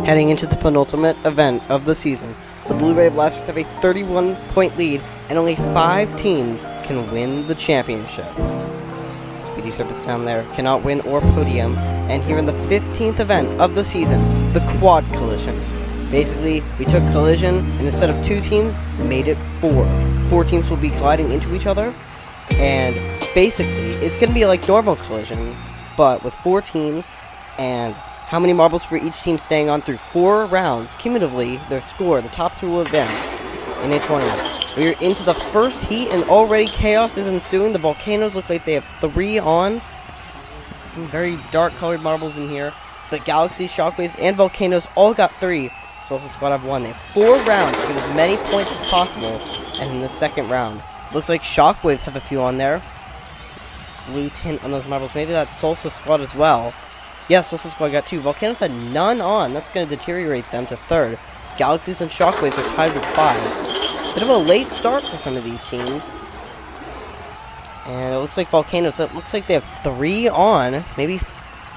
Heading into the penultimate event of the season, the Blue-Ray Blasters have a 31-point lead, and only 5 teams can win the championship. Speedy Serpents down there cannot win or podium, and here in the 15th event of the season, the Quad Collision. Basically, we took Collision, and instead of 2 teams, made it 4. 4 teams will be colliding into each other, and basically, it's going to be like normal Collision, but with 4 teams, and how many marbles for each team staying on through 4 rounds. Cumulatively, their score, the top 2 will advance in a tournament. We are into the first heat, and already chaos is ensuing. The Volcanoes look like they have 3 on. Some very dark colored marbles in here. But Galaxies, Shockwaves, and Volcanoes all got 3. Social Squad have 1. They have 4 rounds to get as many points as possible. And in the second round, looks like Shockwaves have a few on there. Blue tint on those marbles. Maybe that's Social Squad as well. Yeah, Social Squad got 2. Volcanoes had none on. That's going to deteriorate them to 3rd. Galaxies and Shockwaves are tied with 5. Bit of a late start for some of these teams. And it looks like Volcanoes, it looks like they have 3 on. Maybe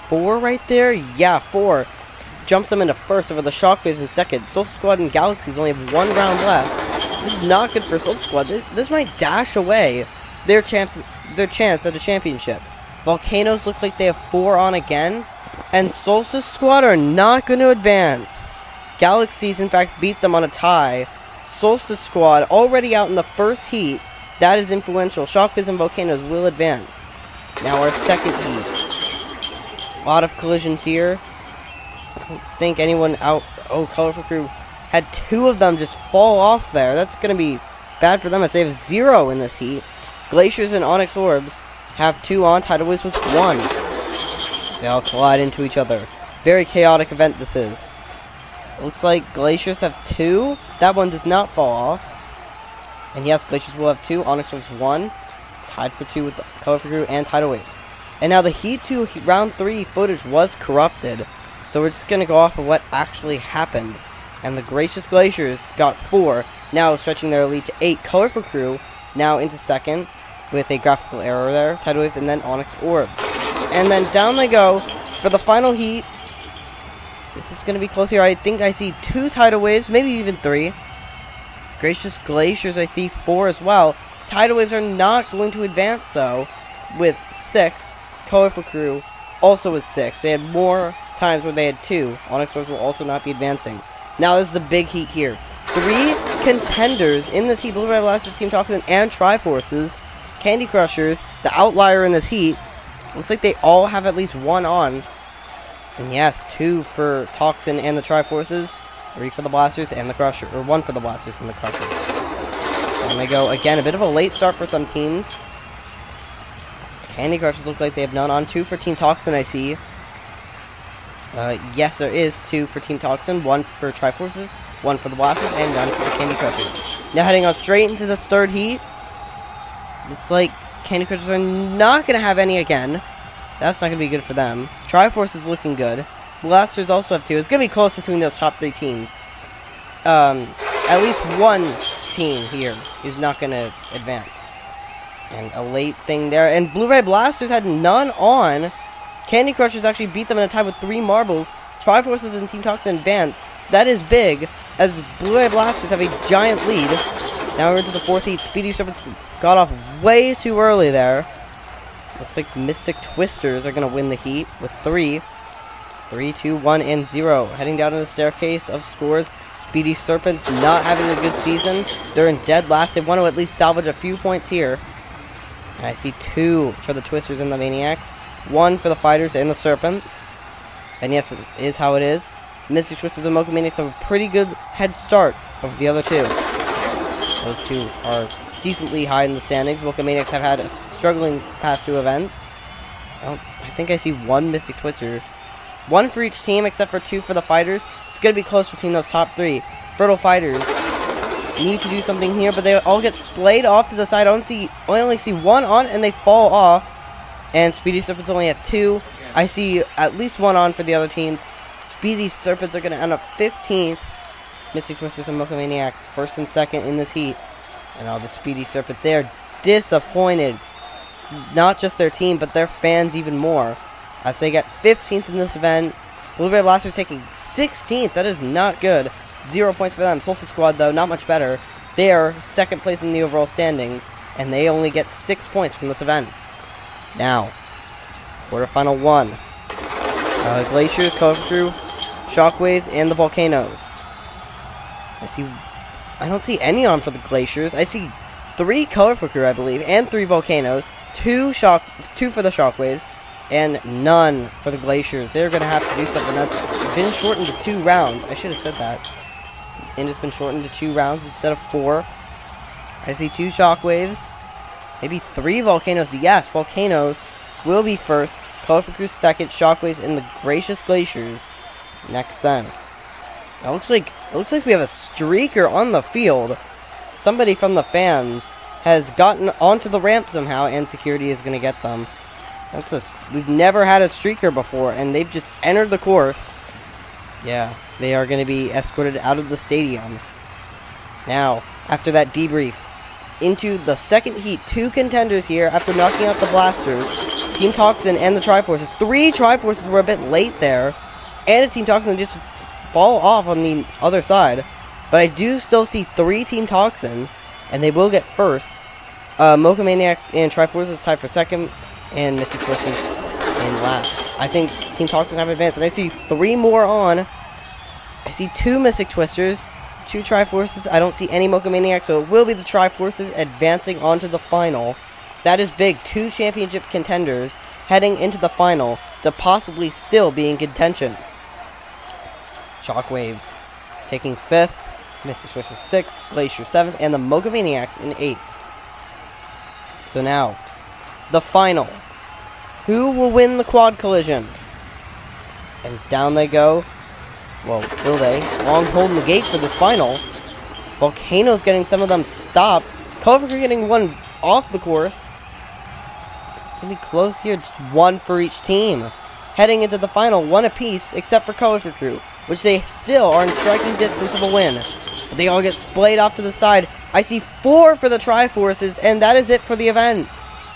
4 right there? Yeah, 4. Jumps them into 1st over the Shockwaves in 2nd. Social Squad and Galaxies only have 1 round left. This is not good for Social Squad. This might dash away their chance at a championship. Volcanoes look like they have 4 on again. And Solstice Squad are not going to advance. Galaxies, in fact, beat them on a tie. Solstice Squad already out in the first heat. That is influential. Shockwaves and Volcanoes will advance. Now our second heat. A lot of collisions here. I don't think anyone out... Oh, Colorful Crew had 2 of them just fall off there. That's going to be bad for them as they have 0 in this heat. Glaciers and Onyx Orbs have 2 on. Tidal Waves with 1. They all collide into each other. Very chaotic event this is. Looks like Glaciers have 2. That one does not fall off. And yes, Glaciers will have 2. Onyx Waves 1. Tied for 2 with Colorful Crew and Tidal Waves. And now the Heat 2 Round 3 footage was corrupted. So we're just going to go off of what actually happened. And the Gracious Glaciers got 4. Now stretching their lead to 8. Colorful Crew now into 2nd with a graphical error there. Tidal Waves and then Onyx Orb. And then down they go for the final heat. This is going to be close here. I think I see 2 Tidal Waves, maybe even 3. Gracious Glaciers, I see 4 as well. Tidal Waves are not going to advance, though, with 6. Colorful Crew also with 6. They had more times where they had 2. Onyx Orbs will also not be advancing. Now this is the big heat here. 3 contenders in this heat. Blue-Ray Blasters, Team Toxin, and Triforces. Candy Crushers, the outlier in this heat. Looks like they all have at least 1 on. And yes, 2 for Toxin and the Triforces. 3 for the Blasters and the Crusher. Or 1 for the Blasters and the Crushers. And they go, again, a bit of a late start for some teams. Candy Crushers look like they have none on. 2 for Team Toxin, I see. Yes, there is 2 for Team Toxin. 1 for Triforces. 1 for the Blasters. And none for the Candy Crushers. Now heading on straight into this 3rd heat. Looks like Candy Crushers are not going to have any again. That's not going to be good for them. Triforce is looking good. Blasters also have 2. It's going to be close between those top 3 teams. At least 1 team here is not going to advance. And a late thing there. And Blue-Ray Blasters had none on. Candy Crushers actually beat them in a tie with 3 marbles. Triforces and Team Toxin advance. That is big, as Blue-Ray Blasters have a giant lead. Now we're into the 4th heat. Speedy Serpents got off way too early there. Looks like Mystic Twisters are going to win the heat with 3. 3, 2, 1, and 0. Heading down to the staircase of scores. Speedy Serpents not having a good season. They're in dead last. They want to at least salvage a few points here. And I see 2 for the Twisters and the Maniacs. 1 for the Fighters and the Serpents. And yes, it is how it is. Mystic Twisters and Mocha Maniacs have a pretty good head start over the other 2. Those 2 are decently high in the standings. Mocha Maniacs have had a struggling past 2 events. I think I see 1 Mystic Twister. 1 for each team except for 2 for the Fighters. It's going to be close between those top 3. Fertile Fighters need to do something here, but they all get splayed off to the side. I only see 1 on, and they fall off. And Speedy Serpents only have 2. I see at least 1 on for the other teams. Speedy Serpents are going to end up 15th. Mystic Twisters and Mocha Maniacs 1st and 2nd in this heat. And all the Speedy Serpents, they are disappointed. Not just their team, but their fans even more. As they get 15th in this event. Blue Ray Blasters taking 16th. That is not good. 0 points for them. Solstice Squad, though, not much better. They are second place in the overall standings, and they only get 6 points from this event. Now, quarterfinal 1. Glaciers, Colorful Crew, Shockwaves, and the Volcanoes. I don't see any on for the Glaciers. I see 3 Colorful Crew, I believe, and 3 Volcanoes. 2 for the Shockwaves, and none for the Glaciers. They're going to have to do something. That's been shortened to 2 rounds. I should have said that. And it's been shortened to 2 rounds instead of 4. I see 2 Shockwaves. Maybe 3 Volcanoes. Yes, Volcanoes will be first. Colorful Crew second. Shockwaves and the Gracious Glaciers next then. It looks like we have a streaker on the field. Somebody from the fans has gotten onto the ramp somehow, and security is going to get them. We've never had a streaker before, and they've just entered the course. Yeah, they are going to be escorted out of the stadium. Now, after that debrief, into the second heat. 2 contenders here after knocking out the Blasters. Team Toxin and the Triforces. 3 Triforces were a bit late there, and a Team Toxin just fall off on the other side. But I do still see 3 Team Toxin, and they will get first. Mocha Maniacs and Triforces tied for second, and Mystic Twisters in last. I think Team Toxin have advanced, and I see 3 more on. I see 2 Mystic Twisters, 2 Triforces. I don't see any Mocha Maniacs, so it will be the Triforces advancing onto the final. That is big. 2 championship contenders heading into the final to possibly still be in contention. Shockwaves taking 5th, Mystic Twisters 6th, Glacier 7th, and the Mocha Maniacs in 8th. So now, the final. Who will win the quad collision? And down they go. Well, will they? Long holding the gate for this final. Volcano's getting some of them stopped. Colorful Crew getting one off the course. It's going to be close here. Just 1 for each team. Heading into the final, 1 apiece, except for Colorful Crew, which they still are in striking distance of a win. But they all get splayed off to the side. I see 4 for the Triforces, and that is it for the event.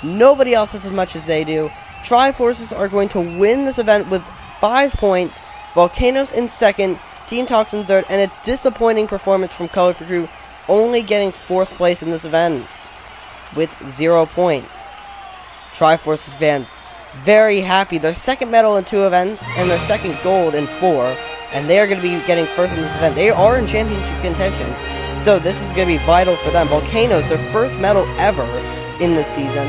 Nobody else has as much as they do. Triforces are going to win this event with 5 points. Volcanoes in second, Team Toxin third, and a disappointing performance from Colorful Crew, only getting 4th place in this event with 0 points. Triforces fans very happy. Their second medal in 2 events, and their second gold in 4, and they are going to be getting first in this event. They are in championship contention, so this is going to be vital for them. Volcanoes, their first medal ever in this season,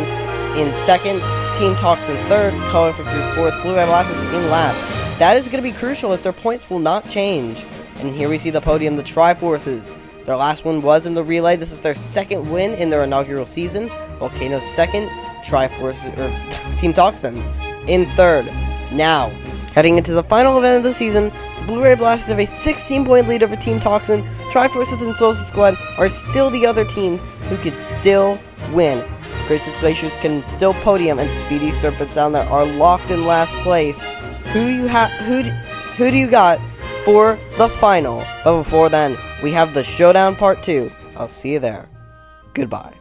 in second. Team Toxin third, Colorful Crew 4th, Blue Ray Blasters in last. That is going to be crucial as their points will not change. And here we see the podium, the Triforces. Their last one was in the relay. This is their second win in their inaugural season. Volcanoes second, Team Toxin in third. Now, heading into the final event of the season, the Blue Ray Blasters have a 16-point lead over Team Toxin. Triforces and Solstice Squad are still the other teams who could still win. Gracious Glaciers can still podium, and Speedy Serpents down there are locked in last place. Who do you got for the final? But before then, we have the Showdown Part 2. I'll see you there. Goodbye.